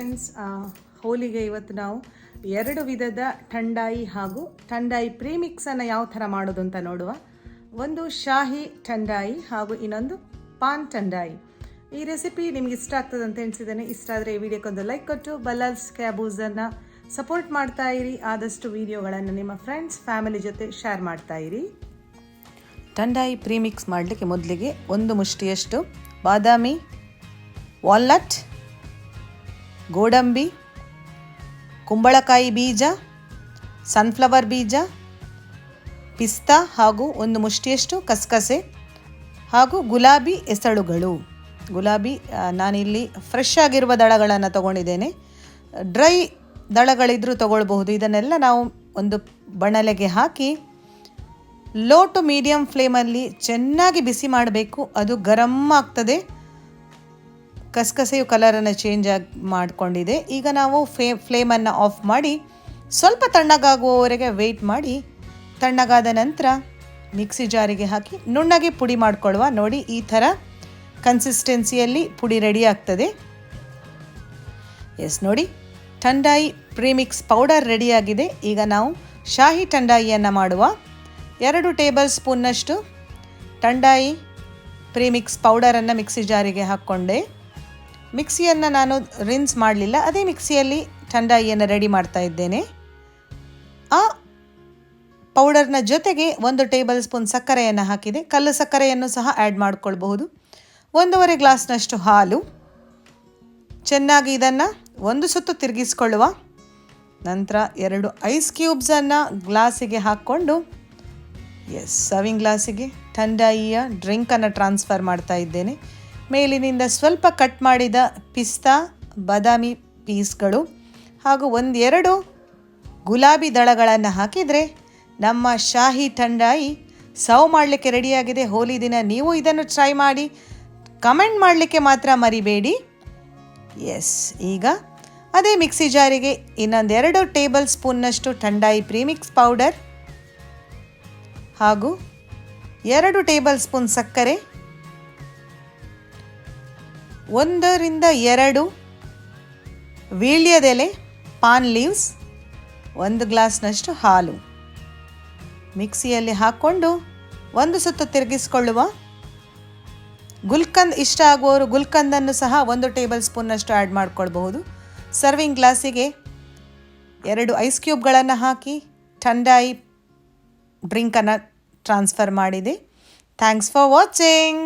Friends, ಹೋಲಿಗೆ ಇವತ್ತು ನಾವು ಎರಡು ವಿಧದ ಥಂಡಾಯಿ ಹಾಗೂ ಥಂಡಾಯಿ ಪ್ರೀಮಿಕ್ಸನ್ನು ಯಾವ ಥರ ಮಾಡೋದು ಅಂತ ನೋಡುವ. ಒಂದು ಶಾಹಿ ಥಂಡಾಯಿ ಹಾಗೂ ಇನ್ನೊಂದು ಪಾನ್ ಥಂಡಾಯಿ. ಈ ರೆಸಿಪಿ ನಿಮ್ಗೆ ಇಷ್ಟ ಆಗ್ತದೆ ಅಂತ ಎಣಿಸಿದ್ದೇನೆ. ಇಷ್ಟ ಆದರೆ ಈ ವಿಡಿಯೋಕ್ಕೊಂದು ಲೈಕ್ ಕೊಟ್ಟು ಬಲ್ಲಲ್ಸ್ ಕ್ಯಾಬೂಸನ್ನು ಸಪೋರ್ಟ್ ಮಾಡ್ತಾ ಇರಿ. ಆದಷ್ಟು ವಿಡಿಯೋಗಳನ್ನು ನಿಮ್ಮ ಫ್ರೆಂಡ್ಸ್ ಫ್ಯಾಮಿಲಿ ಜೊತೆ ಶೇರ್ ಮಾಡ್ತಾ ಇರಿ. ಥಂಡಾಯಿ ಪ್ರೀಮಿಕ್ಸ್ ಮಾಡಲಿಕ್ಕೆ ಮೊದಲಿಗೆ ಒಂದು ಮುಷ್ಟಿಯಷ್ಟು ಬಾದಾಮಿ, ವಾಲ್ನಟ್, ಗೋಡಂಬಿ, ಕುಂಬಳಕಾಯಿ ಬೀಜ, ಸನ್ಫ್ಲವರ್ ಬೀಜ, ಪಿಸ್ತಾ ಹಾಗೂ ಒಂದು ಮುಷ್ಟಿಯಷ್ಟು ಕಸಕಸೆ ಹಾಗೂ ಗುಲಾಬಿ ಎಸಳುಗಳು. ಗುಲಾಬಿ ನಾನಿಲ್ಲಿ ಫ್ರೆಶ್ ಆಗಿರುವ ದಳಗಳನ್ನು ತಗೊಂಡಿದ್ದೇನೆ. ಡ್ರೈ ದಳಗಳಿದ್ರೂ ತಗೊಳ್ಬಹುದು. ಇದನ್ನೆಲ್ಲ ನಾವು ಒಂದು ಬಣಲೆಗೆ ಹಾಕಿ ಲೋ ಟು ಮೀಡಿಯಮ್ ಫ್ಲೇಮಲ್ಲಿ ಚೆನ್ನಾಗಿ ಬಿಸಿ ಮಾಡಬೇಕು. ಅದು ಗರಂ ಆಗ್ತದೆ. ಕಸಕಸೆಯು ಕಲರನ್ನು ಚೇಂಜ್ ಮಾಡಿಕೊಂಡಿದೆ. ಈಗ ನಾವು ಫ್ಲೇಮನ್ನು ಆಫ್ ಮಾಡಿ ಸ್ವಲ್ಪ ತಣ್ಣಗಾಗುವವರೆಗೆ ವೆಯ್ಟ್ ಮಾಡಿ, ತಣ್ಣಗಾದ ನಂತರ ಮಿಕ್ಸಿ ಜಾರಿಗೆ ಹಾಕಿ ನುಣ್ಣಗೆ ಪುಡಿ ಮಾಡಿಕೊಳ್ಳುವ. ನೋಡಿ, ಈ ಥರ ಕನ್ಸಿಸ್ಟೆನ್ಸಿಯಲ್ಲಿ ಪುಡಿ ರೆಡಿ ಆಗ್ತದೆ. ಎಸ್, ನೋಡಿ, ಥಂಡಾಯಿ ಪ್ರೀಮಿಕ್ಸ್ ಪೌಡರ್ ರೆಡಿಯಾಗಿದೆ. ಈಗ ನಾವು ಶಾಹಿ ಥಂಡಾಯಿಯನ್ನು ಮಾಡುವ. 2 ಟೇಬಲ್ ಸ್ಪೂನ್ನಷ್ಟು ಥಂಡಾಯಿ ಪ್ರೀಮಿಕ್ಸ್ ಪೌಡರನ್ನು ಮಿಕ್ಸಿ ಜಾರಿಗೆ ಹಾಕ್ಕೊಂಡೆ. ಮಿಕ್ಸಿಯನ್ನು ನಾನು ರಿನ್ಸ್ ಮಾಡಲಿಲ್ಲ, ಅದೇ ಮಿಕ್ಸಿಯಲ್ಲಿ ಥಂಡಾಯಿಯನ್ನು ರೆಡಿ ಮಾಡ್ತಾ ಇದ್ದೇನೆ. ಆ ಪೌಡರ್ನ ಜೊತೆಗೆ 1 ಟೇಬಲ್ ಸ್ಪೂನ್ ಸಕ್ಕರೆಯನ್ನು ಹಾಕಿದೆ. ಕಲ್ಲು ಸಕ್ಕರೆಯನ್ನು ಸಹ ಆ್ಯಡ್ ಮಾಡ್ಕೊಳ್ಬಹುದು. 1.5 ಗ್ಲಾಸ್ನಷ್ಟು ಹಾಲು. ಚೆನ್ನಾಗಿ ಇದನ್ನು ಒಂದು ಸುತ್ತು ತಿರುಗಿಸ್ಕೊಳ್ಳುವ. ನಂತರ 2 ಐಸ್ ಕ್ಯೂಬ್ಸನ್ನು ಗ್ಲಾಸಿಗೆ ಹಾಕ್ಕೊಂಡು ಸರ್ವಿಂಗ್ ಗ್ಲಾಸಿಗೆ ಥಂಡಾಯಿಯ ಡ್ರಿಂಕನ್ನು ಟ್ರಾನ್ಸ್ಫರ್ ಮಾಡ್ತಾ ಇದ್ದೇನೆ. ಮೇಲಿನಿಂದ ಸ್ವಲ್ಪ ಕಟ್ ಮಾಡಿದ ಪಿಸ್ತಾ, ಬಾದಾಮಿ ಪೀಸ್ಗಳು ಹಾಗೂ 1-2 ಗುಲಾಬಿ ದಳಗಳನ್ನು ಹಾಕಿದರೆ ನಮ್ಮ ಶಾಹಿ ಥಂಡಾಯಿ ಸರ್ವ್ ಮಾಡಲಿಕ್ಕೆ ರೆಡಿಯಾಗಿದೆ. ಹೋಲಿ ದಿನ ನೀವು ಇದನ್ನು ಟ್ರೈ ಮಾಡಿ, ಕಮೆಂಟ್ ಮಾಡಲಿಕ್ಕೆ ಮಾತ್ರ ಮರಿಬೇಡಿ. ಈಗ ಅದೇ ಮಿಕ್ಸಿ ಜಾರಿಗೆ ಇನ್ನೊಂದು 2 ಟೇಬಲ್ ಸ್ಪೂನ್ನಷ್ಟು ಥಂಡಾಯಿ ಪ್ರೀಮಿಕ್ಸ್ ಪೌಡರ್ ಹಾಗೂ 2 ಟೇಬಲ್ ಸ್ಪೂನ್ ಸಕ್ಕರೆ, 1-2 ವೀಳ್ಯದೆಲೆ ಪಾನ್ ಲೀವ್ಸ್, 1 ಗ್ಲಾಸ್ನಷ್ಟು ಹಾಲು ಮಿಕ್ಸಿಯಲ್ಲಿ ಹಾಕ್ಕೊಂಡು ಒಂದು ಸುತ್ತು ತಿರುಗಿಸ್ಕೊಳ್ಳುವ. ಗುಲ್ಕಂದ್ ಇಷ್ಟ ಆಗುವವರು ಗುಲ್ಕಂದನ್ನು ಸಹ 1 ಟೇಬಲ್ ಸ್ಪೂನ್ನಷ್ಟು ಆ್ಯಡ್ ಮಾಡ್ಕೊಳ್ಬಹುದು. ಸರ್ವಿಂಗ್ ಗ್ಲಾಸಿಗೆ 2 ಐಸ್ ಕ್ಯೂಬ್ಗಳನ್ನು ಹಾಕಿ ಥಂಡಾಯಿ ಡ್ರಿಂಕನ್ನು ಟ್ರಾನ್ಸ್ಫರ್ ಮಾಡಿದೆ. Thanks for watching.